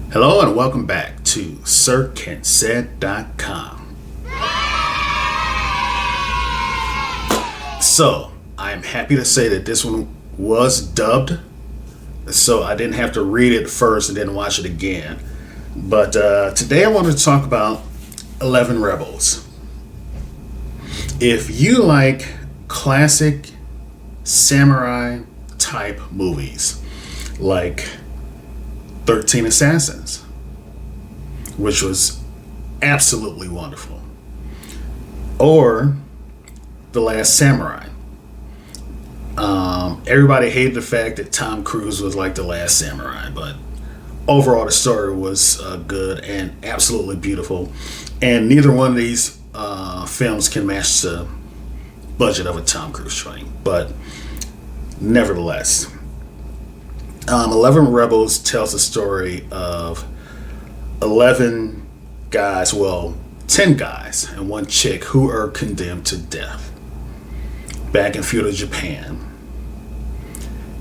Hello and welcome back to SirKentSaid.com. So, I'm happy to say that this one was dubbed, so I didn't have to read it first and then watch it again. But today I want to talk about 11 Rebels. If you like classic samurai type movies, like 13 Assassins, which was absolutely wonderful, or The Last Samurai. Everybody hated the fact that Tom Cruise was like the last samurai, but overall the story was good and absolutely beautiful, and neither one of these films can match the budget of a Tom Cruise film, but nevertheless, 11 Rebels tells the story of 11 guys, 10 guys and one chick who are condemned to death back in feudal Japan.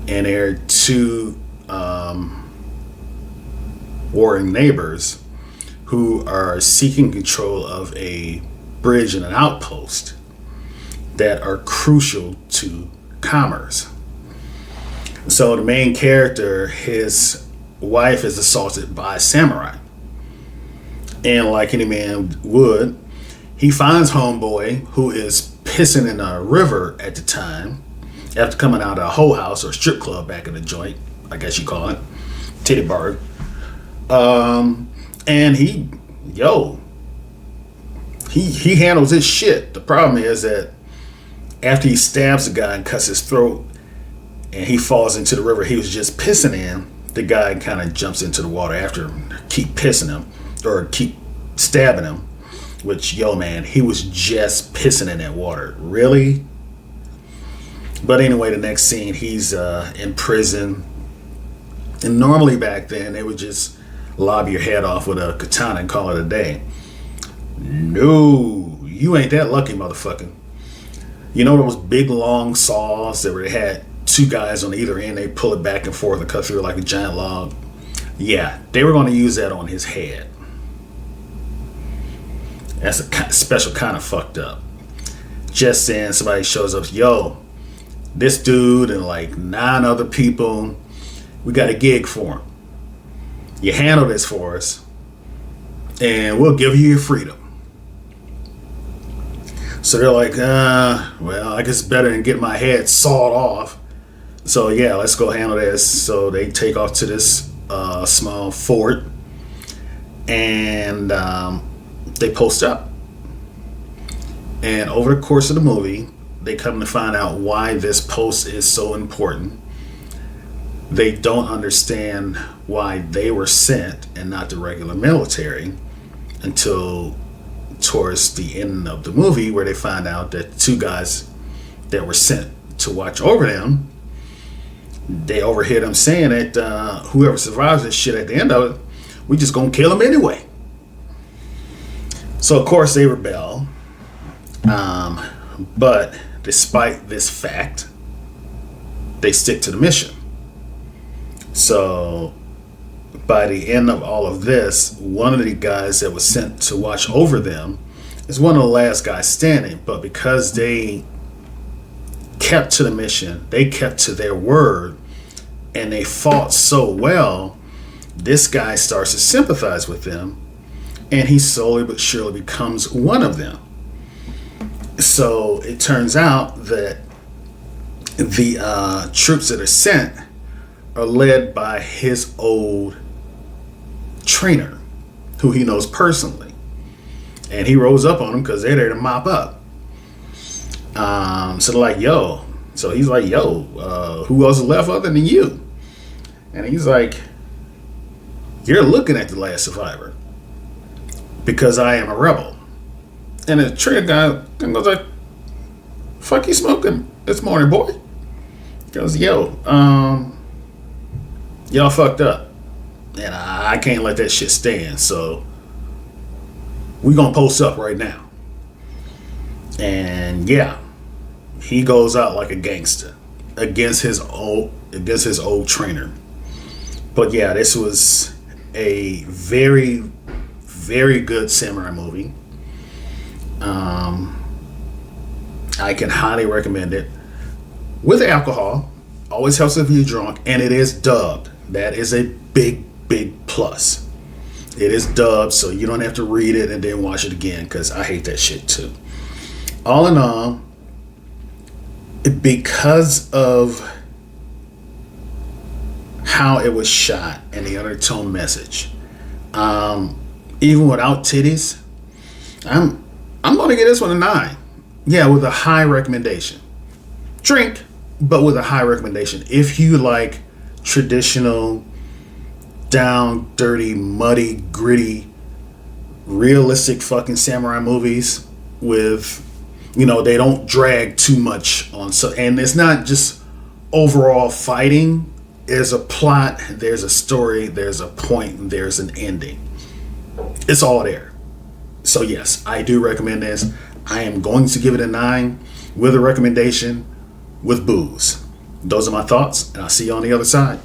And they're two warring neighbors who are seeking control of a bridge and an outpost that are crucial to commerce. So the main character, his wife is assaulted by a samurai. And like any man would, he finds homeboy who is pissing in a river at the time after coming out of a hoe house or strip club back in the joint, I guess you call it, titty bar. And he handles his shit. The problem is that after he stabs the guy and cuts his throat and he falls into the river he was just pissing in, the guy kind of jumps into the water after keep pissing him or keep stabbing him, which, man, he was just pissing in that water. Really? But anyway, the next scene, he's in prison. And normally back then, they would just lob your head off with a katana and call it a day. No, you ain't that lucky, motherfucker. You know those big, long saws that they had two guys on either end, they pull it back and forth and cut through like a giant log? Yeah, they were going to use that on his head. That's a special kind of fucked up. Just then somebody shows up, this dude and like 9 other people, we got a gig for him. You handle this for us and we'll give you your freedom. So they're like, I guess it's better than getting my head sawed off. So yeah, let's go handle this. So they take off to this small fort and they post up. And over the course of the movie, they come to find out why this post is so important. They don't understand why they were sent and not the regular military until towards the end of the movie, where they find out that 2 guys that were sent to watch over them, they overhear them saying that whoever survives this shit at the end of it, we just gonna kill them anyway. So of course they rebel, but despite this fact, they stick to the mission. So by the end of all of this, one of the guys that was sent to watch over them is one of the last guys standing. But because they kept to the mission, they kept to their word, and they fought so well, this guy starts to sympathize with them, and he slowly but surely becomes one of them. So it turns out that the troops that are sent are led by his old trainer, who he knows personally, and he rose up on them because they're there to mop up. So they're like, so he's like, who else is left other than you? And he's like, you're looking at the last survivor because I am a rebel. And the trainer guy goes like, fuck you smoking this morning, boy? He goes, y'all fucked up, and I can't let that shit stand, so we gonna post up right now. And yeah, he goes out like a gangster against his old trainer. But yeah, this was a very, very good samurai movie. I can highly recommend it. With alcohol, always helps if you're drunk, and it is dubbed. That is a big, big plus. It is dubbed, so you don't have to read it and then watch it again, because I hate that shit too. All in all, because of how it was shot and the undertone message, even without titties, I'm gonna give this one a 9. Yeah, with a high recommendation. Drink, but with a high recommendation. If you like traditional, down, dirty, muddy, gritty, realistic fucking samurai movies with, they don't drag too much on. So, and it's not just overall fighting. There's a plot, there's a story, there's a point, and there's an ending. It's all there. So yes, I do recommend this. I am going to give it a 9 with a recommendation with booze. Those are my thoughts, and I'll see you on the other side.